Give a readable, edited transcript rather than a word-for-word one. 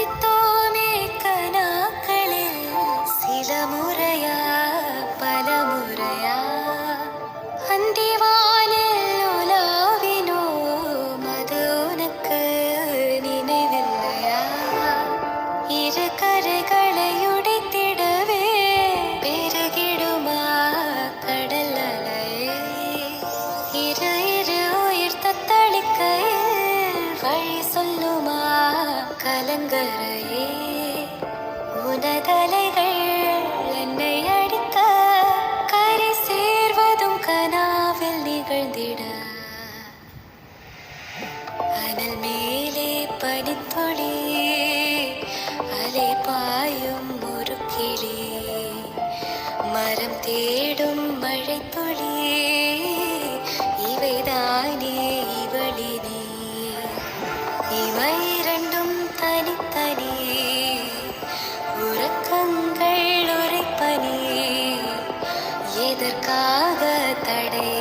சந்தித்தோமே கனாக்களில் சில முறையா பல முறையா அந்திவானில் உலாவினோ அது உனக்கு நினைவில்லையா? இரு கரைகளை உடைத்திடவே பெருகிடுமா கடல் அலையே? இரு இரு உயிர் தத்தளிக்கையில் வழி சொல்லுமா கலங்கரையே? உனதலைகள் என்னை அடிக்க கரை சேர்வதும் கனாவில் நிகழ்ந்திட அனல் மேலே பனித்துளி அலை பாயும் ஒரு கிளி மரம் தேடும் மழை துளி இவைதானே இவளினே இவை இரண்டும் தனித்தனி உறக்கங்கள் உரைப்பனி எதற்காக தடை?